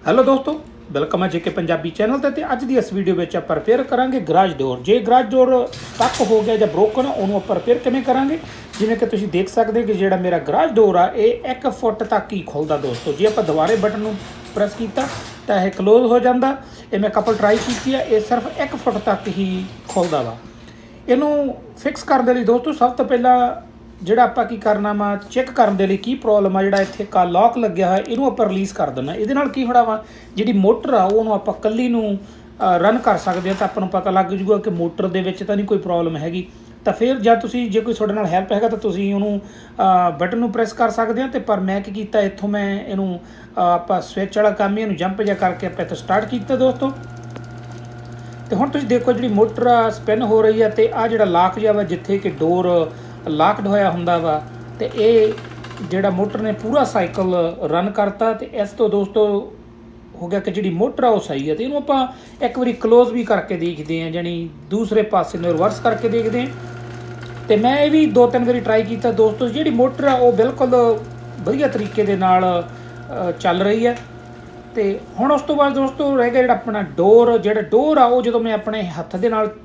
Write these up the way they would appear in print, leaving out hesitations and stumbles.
Hello दोस्तों, welcome है जेके Punjabi channel ते अज की इस वीडियो में आप रिपेयर करांगे गराज डोर। जे गराज डोर स्टक हो गया या ब्रोकन उन्होंने आप रिपेयर किमें करांगे। जिमें कि तुसीं देख सकते हो कि जो मेरा गराज डोर आ ये 1 फुट तक ही खुलता दोस्तों। जे आप दोबारे बटन प्रेस किया तो यह क्लोज हो जाता। ये मैं कपल ट्राई की है, ये सिर्फ 1 फुट तक ही खुलता वा। इनू फिक्स करने लिए दोस्तों सब तो पहला ਜਿਹੜਾ ਆਪਾਂ ਕੀ ਕਰਨਾ ਵਾ ਚੈੱਕ ਕਰਨ ਦੇ ਲਈ ਕੀ ਪ੍ਰੋਬਲਮ ਆ। ਜਿਹੜਾ ਇੱਥੇ ਕਾ ਲੌਕ ਲੱਗਿਆ ਹੋਇਆ ਇਹਨੂੰ ਆਪਾਂ ਰਿਲੀਜ਼ ਕਰ ਦੇਣਾ। ਇਹਦੇ ਨਾਲ ਕੀ ਹੋਣਾ ਵਾ, ਜਿਹੜੀ ਮੋਟਰ ਆ ਉਹਨੂੰ ਆਪਾਂ ਕੱਲੀ ਨੂੰ ਰਨ ਕਰ ਸਕਦੇ ਆ ਤਾਂ ਆਪਾਂ ਨੂੰ ਪਤਾ ਲੱਗ ਜੂਗਾ ਕਿ ਮੋਟਰ ਦੇ ਵਿੱਚ ਤਾਂ ਨਹੀਂ ਕੋਈ ਪ੍ਰੋਬਲਮ ਹੈਗੀ। ਤਾਂ ਫਿਰ ਜਦ ਤੁਸੀਂ ਜੇ ਕੋਈ ਤੁਹਾਡੇ ਨਾਲ ਹੈਲਪ ਹੈਗਾ ਤਾਂ ਤੁਸੀਂ ਉਹਨੂੰ ਬਟਨ ਨੂੰ ਪ੍ਰੈਸ ਕਰ ਸਕਦੇ ਆ। ਤੇ ਪਰ ਮੈਂ ਕੀ ਕੀਤਾ, ਇੱਥੋਂ ਮੈਂ ਇਹਨੂੰ ਆਪਾਂ ਸਵਿਚ ਵਾਲਾ ਕੰਮ ਇਹਨੂੰ ਜੰਪ ਜਿਹਾ ਕਰਕੇ ਆਪਾਂ ਇੱਥੋਂ ਸਟਾਰਟ ਕੀਤਾ ਦੋਸਤੋ। ਤੇ ਹੁਣ ਤੁਸੀਂ ਦੇਖੋ ਜਿਹੜੀ ਮੋਟਰ ਆ ਸਪਿਨ ਹੋ ਰਹੀ ਆ ਤੇ ਆ ਜਿਹੜਾ ਲਾਕ ਜਿਹਾ ਵਾ ਜਿੱਥੇ ਕਿ ਡੋਰ ਲਾਕਡ ਹੋਇਆ ਹੁੰਦਾ ਵਾ ਤੇ ਇਹ ਜਿਹੜਾ ਮੋਟਰ ਨੇ ਪੂਰਾ ਸਾਈਕਲ ਰਨ ਕਰਤਾ। ਤੇ ਇਸ ਤੋਂ ਦੋਸਤੋ ਹੋ ਗਿਆ ਕਿ ਜਿਹੜੀ ਮੋਟਰ ਆ ਉਹ ਸਹੀ ਹੈ। ਤੇ ਇਹਨੂੰ ਆਪਾਂ ਇੱਕ ਵਾਰੀ ਕਲੋਜ਼ ਵੀ ਕਰਕੇ ਦੇਖਦੇ ਹਾਂ, ਜਾਨੀ ਦੂਸਰੇ ਪਾਸੇ ਨੂੰ ਰਿਵਰਸ ਕਰਕੇ ਦੇਖਦੇ ਹਾਂ। ਤੇ ਮੈਂ ਇਹ ਵੀ 2-3 ਵਾਰੀ ਟਰਾਈ ਕੀਤਾ ਦੋਸਤੋ। ਜਿਹੜੀ ਮੋਟਰ ਆ ਉਹ ਬਿਲਕੁਲ ਵਧੀਆ ਤਰੀਕੇ ਦੇ ਨਾਲ ਚੱਲ ਰਹੀ ਹੈ। ਤੇ ਹੁਣ ਉਸ ਤੋਂ ਬਾਅਦ ਦੋਸਤੋ ਰਹਿ ਗਿਆ ਜਿਹੜਾ ਆਪਣਾ ਡੋਰ। ਜਿਹੜਾ ਡੋਰ ਆ ਉਹ ਜਦੋਂ ਮੈਂ ਆਪਣੇ ਹੱਥ ਦੇ ਨਾਲ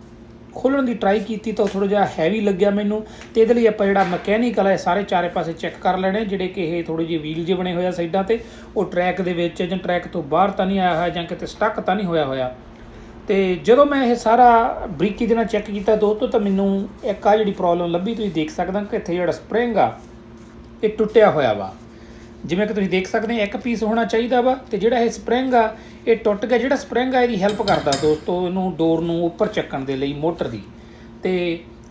ਖੋਲ੍ਹਣ ਦੀ ਟਰਾਈ ਕੀਤੀ ਤਾਂ ਥੋੜ੍ਹਾ ਜਿਹਾ ਹੈਵੀ ਲੱਗਿਆ ਮੈਨੂੰ। ਤੇ ਇਹਦੇ ਲਈ ਆਪਾਂ ਜਿਹੜਾ ਮਕੈਨੀਕਲ ਹੈ ਸਾਰੇ ਚਾਰੇ ਪਾਸੇ ਚੈੱਕ ਕਰ ਲੈਣੇ, ਜਿਹੜੇ ਕਿ ਇਹ ਥੋੜ੍ਹੇ ਜਿਹੇ ਵੀਲ ਜਿਹੇ ਬਣੇ ਹੋਏ ਆ ਸਾਈਡਾਂ 'ਤੇ, ਉਹ ਟਰੈਕ ਦੇ ਵਿੱਚ ਜਾਂ ਟਰੈਕ ਤੋਂ ਬਾਹਰ ਤਾਂ ਨਹੀਂ ਆਇਆ ਹੋਇਆ ਜਾਂ ਕਿਤੇ ਸਟੱਕ ਤਾਂ ਨਹੀਂ ਹੋਇਆ। ਤੇ ਜਦੋਂ ਮੈਂ ਇਹ ਸਾਰਾ ਬਰੀਕੀ ਦੇ ਨਾਲ ਚੈੱਕ ਕੀਤਾ ਦੋਸਤੋ ਤਾਂ ਮੈਨੂੰ ਇੱਕ ਆ ਜਿਹੜੀ ਪ੍ਰੋਬਲਮ ਲੱਭੀ। ਤੁਸੀਂ ਦੇਖ ਸਕਦੇ ਹੋ ਕਿ ਇੱਥੇ ਜਿਹੜਾ ਸਪਰਿੰਗ ਆ ਇਹ ਟੁੱਟਿਆ ਹੋਇਆ ਵਾ। ਜਿਵੇਂ ਕਿ ਤੁਸੀਂ ਦੇਖ ਸਕਦੇ ਹੋ ਇੱਕ ਪੀਸ ਹੋਣਾ ਚਾਹੀਦਾ ਵਾ ਤੇ ਜਿਹੜਾ ਇਹ ਸਪਰਿੰਗ ਆ ਇਹ ਟੁੱਟ ਗਿਆ। ਜਿਹੜਾ ਸਪਰਿੰਗ ਆ ਇਹਦੀ ਹੈਲਪ ਕਰਦਾ ਦੋਸਤੋ ਇਹਨੂੰ ਡੋਰ ਨੂੰ ਉੱਪਰ ਚੱਕਣ ਦੇ ਲਈ ਮੋਟਰ ਦੀ। ਤੇ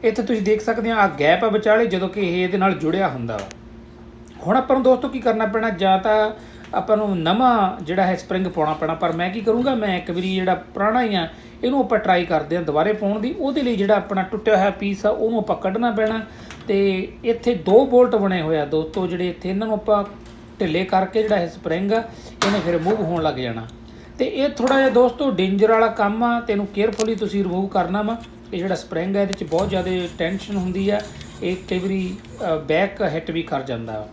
ਇੱਥੇ ਤੁਸੀਂ ਦੇਖ ਸਕਦੇ ਆ ਗੈਪ ਆ ਵਿਚਾਲੇ ਜਦੋਂ ਕਿ ਇਹ ਇਹਦੇ ਨਾਲ ਜੁੜਿਆ ਹੁੰਦਾ ਵਾ। ਹੁਣ ਆਪਾਂ ਨੂੰ ਦੋਸਤੋ ਕੀ ਕਰਨਾ ਪੈਣਾ, ਜਾਂ ਤਾਂ ਆਪਾਂ ਨੂੰ ਨਵਾਂ ਜਿਹੜਾ ਹੈ ਸਪਰਿੰਗ ਪਾਉਣਾ ਪੈਣਾ। ਪਰ ਮੈਂ ਕੀ ਕਰੂੰਗਾ, ਮੈਂ ਇੱਕ ਵਾਰੀ ਜਿਹੜਾ ਪੁਰਾਣਾ ਹੀ ਆ ਇਹਨੂੰ ਆਪਾਂ ਟਰਾਈ ਕਰਦੇ ਹਾਂ ਦੁਬਾਰੇ ਪਾਉਣ ਦੀ। ਉਹਦੇ ਲਈ ਜਿਹੜਾ ਆਪਣਾ ਟੁੱਟਿਆ ਹੋਇਆ ਪੀਸ ਆ ਉਹਨੂੰ ਆਪਾਂ ਕੱਢਣਾ ਪੈਣਾ। ਤੇ ਇੱਥੇ 2 ਬੋਲਟ ਬਣੇ ਹੋਏ ਆ ਦੋਸਤੋ, ਜਿਹੜੇ ਇੱਥੇ ਇਹਨਾਂ ਨੂੰ ਆਪਾਂ ਢਿੱਲੇ ਕਰਕੇ ਜਿਹੜਾ ਇਹ ਸਪਰਿੰਗ ਆ ਇਹਨੇ ਫਿਰ ਰਿਮੂਵ ਹੋਣ ਲੱਗ ਜਾਣਾ। ਤੇ ਇਹ ਥੋੜ੍ਹਾ ਜਿਹਾ ਦੋਸਤੋ ਡੇਂਜਰ ਵਾਲਾ ਕੰਮ ਆ ਤੇ ਇਹਨੂੰ ਕੇਅਰਫੁਲੀ ਤੁਸੀਂ ਰਿਮੂਵ ਕਰਨਾ ਵਾ। ਇਹ ਜਿਹੜਾ ਸਪਰਿੰਗ ਆ ਇਹਦੇ 'ਚ ਬਹੁਤ ਜ਼ਿਆਦਾ ਟੈਂਸ਼ਨ ਹੁੰਦੀ ਆ, ਇਹ ਕਈ ਵਾਰੀ ਬੈਕ ਹਿੱਟ ਵੀ ਕਰ ਜਾਂਦਾ।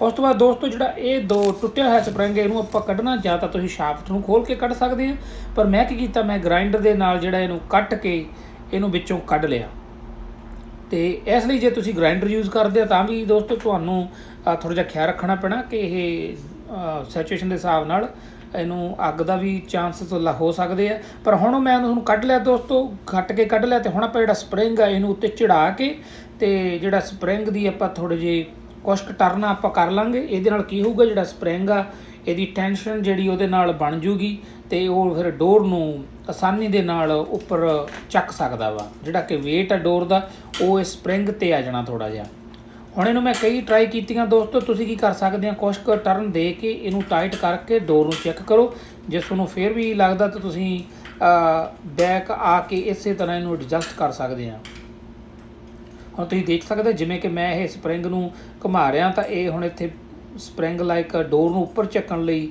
ਉਸ ਤੋਂ ਬਾਅਦ ਦੋਸਤੋ ਜਿਹੜਾ ਇਹ 2 ਟੁੱਟਿਆ ਹੋਇਆ ਸਪਰਿੰਗ ਇਹਨੂੰ ਆਪਾਂ ਕੱਢਣਾ, ਜਾਂ ਤਾਂ ਤੁਸੀਂ ਸ਼ਾਫਟ ਨੂੰ ਖੋਲ੍ਹ ਕੇ ਕੱਢ ਸਕਦੇ ਆ। ਪਰ ਮੈਂ ਕੀ ਕੀਤਾ, ਮੈਂ ਗਰਾਈਂਡਰ ਦੇ ਨਾਲ ਜਿਹੜਾ ਇਹਨੂੰ ਕੱਟ ਕੇ ਇਹਨੂੰ ਵਿੱਚੋਂ ਕੱਢ ਲਿਆ। ਤੇ ਇਸ ਲਈ ਜੇ ਤੁਸੀਂ ਗਰਾਈਂਡਰ ਯੂਜ਼ ਕਰਦੇ ਆ ਤਾਂ ਵੀ ਦੋਸਤੋ ਤੁਹਾਨੂੰ ਥੋੜ੍ਹਾ ਜਿਹਾ ਖਿਆਲ ਰੱਖਣਾ ਪੈਣਾ ਕਿ ਇਹ ਸਿਚੁਏਸ਼ਨ ਦੇ ਹਿਸਾਬ ਨਾਲ ਇਹਨੂੰ ਅੱਗ ਦਾ ਵੀ ਚਾਂਸਸ ਹੋ ਸਕਦੇ ਆ। ਪਰ ਹੁਣ ਮੈਂ ਉਹਨੂੰ ਕੱਢ ਲਿਆ ਦੋਸਤੋ, ਕੱਟ ਕੇ ਕੱਢ ਲਿਆ। ਤੇ ਹੁਣ ਆਪਾਂ ਜਿਹੜਾ ਸਪਰਿੰਗ ਆ ਇਹਨੂੰ ਉੱਤੇ ਚੜ੍ਹਾ ਕੇ ਤੇ ਜਿਹੜਾ ਸਪਰਿੰਗ ਦੀ ਆਪਾਂ ਥੋੜ੍ਹੇ ਜਿਹੇ ਕੁਛ ਟਰਨ ਆਪਾਂ ਕਰ ਲਾਂਗੇ। ਇਹਦੇ ਨਾਲ ਕੀ ਹੋਊਗਾ, ਜਿਹੜਾ ਸਪਰਿੰਗ ਆ ਇਹਦੀ ਟੈਂਸ਼ਨ ਜਿਹੜੀ ਉਹਦੇ ਨਾਲ ਬਣ ਜੂਗੀ ਤੇ ਉਹ ਫਿਰ ਡੋਰ ਨੂੰ ਆਸਾਨੀ ਦੇ ਨਾਲ ਉੱਪਰ ਚੱਕ ਸਕਦਾ ਵਾ। ਜਿਹੜਾ ਕਿ ਵੇਟ ਆ ਡੋਰ ਦਾ ਉਹ ਇਸ ਸਪਰਿੰਗ 'ਤੇ ਆ ਜਾਣਾ ਥੋੜ੍ਹਾ ਜਿਹਾ। ਹੁਣ ਇਹਨੂੰ ਮੈਂ ਕਈ ਟਰਾਈ ਕੀਤੀਆਂ ਦੋਸਤੋ। ਤੁਸੀਂ ਕੀ ਕਰ ਸਕਦੇ ਆ, ਕੁਛ ਕੁ ਟਰਨ ਦੇ ਕੇ ਇਹਨੂੰ ਟਾਈਟ ਕਰਕੇ ਡੋਰ ਨੂੰ ਚੈੱਕ ਕਰੋ। ਜੇ ਤੁਹਾਨੂੰ ਫਿਰ ਵੀ ਲੱਗਦਾ ਤਾਂ ਤੁਸੀਂ ਬੈਕ ਆ ਕੇ ਇਸੇ ਤਰ੍ਹਾਂ ਇਹਨੂੰ ਐਡਜਸਟ ਕਰ ਸਕਦੇ ਆ। ਹੁਣ ਤੁਸੀਂ ਦੇਖ ਸਕਦੇ ਜਿਵੇਂ ਕਿ ਮੈਂ ਇਹ ਸਪਰਿੰਗ ਨੂੰ ਘੁਮਾ ਰਿਹਾ ਤਾਂ ਇਹ ਹੁਣ ਇੱਥੇ ਸਪਰਿੰਗ ਲਾਈਕ ਡੋਰ ਨੂੰ ਉੱਪਰ ਚੱਕਣ ਲਈ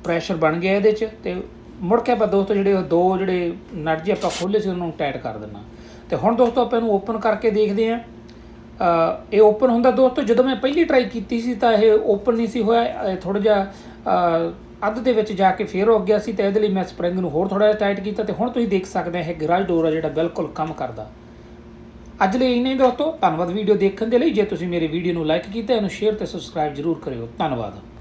ਪ੍ਰੈਸ਼ਰ ਬਣ ਗਿਆ ਇਹਦੇ 'ਚ। ਤੇ ਮੁੜ ਕੇ ਆਪਾਂ ਦੋਸਤੋ ਜਿਹੜੇ 2 ਜਿਹੜੇ ਨਟ ਜਿਹੇ ਆਪਾਂ ਖੋਲ੍ਹੇ ਸੀ ਉਹਨੂੰ ਟਾਈਟ ਕਰ ਦੇਣਾ। ਤੇ ਹੁਣ ਦੋਸਤੋ ਆਪਾਂ ਇਹਨੂੰ ਓਪਨ ਕਰਕੇ ਦੇਖਦੇ ਹਾਂ। ਇਹ ਓਪਨ ਹੁੰਦਾ ਦੋਸਤੋ। ਜਦੋਂ ਮੈਂ ਪਹਿਲੀ ਟਰਾਈ ਕੀਤੀ ਸੀ ਤਾਂ ਇਹ ਓਪਨ ਨਹੀਂ ਸੀ ਹੋਇਆ, ਥੋੜ੍ਹਾ ਜਿਹਾ ਅੱਧ ਦੇ ਵਿੱਚ ਜਾ ਕੇ ਫੇਰ ਹੋ ਗਿਆ ਸੀ। ਤੇ ਇਹਦੇ ਲਈ ਮੈਂ ਸਪਰਿੰਗ ਨੂੰ ਹੋਰ ਥੋੜ੍ਹਾ ਜਿਹਾ ਟਾਈਟ ਕੀਤਾ। ਤੇ ਹੁਣ ਤੁਸੀਂ ਦੇਖ ਸਕਦੇ ਇਹ ਗਰਾਜ ਡੋਰ ਆ ਜਿਹੜਾ ਬਿਲਕੁਲ ਕੰਮ ਕਰਦਾ। ਅੱਜ ਲਈ ਇੰਨਾ ਹੀ ਦੋਸਤੋ, ਧੰਨਵਾਦ ਵੀਡੀਓ ਦੇਖਣ ਦੇ ਲਈ। ਜੇ ਤੁਸੀਂ ਮੇਰੀ ਵੀਡੀਓ ਨੂੰ ਲਾਈਕ ਕੀਤਾ ਇਹਨੂੰ ਸ਼ੇਅਰ ਤੇ ਸਬਸਕ੍ਰਾਈਬ ਜ਼ਰੂਰ ਕਰਿਓ। ਧੰਨਵਾਦ।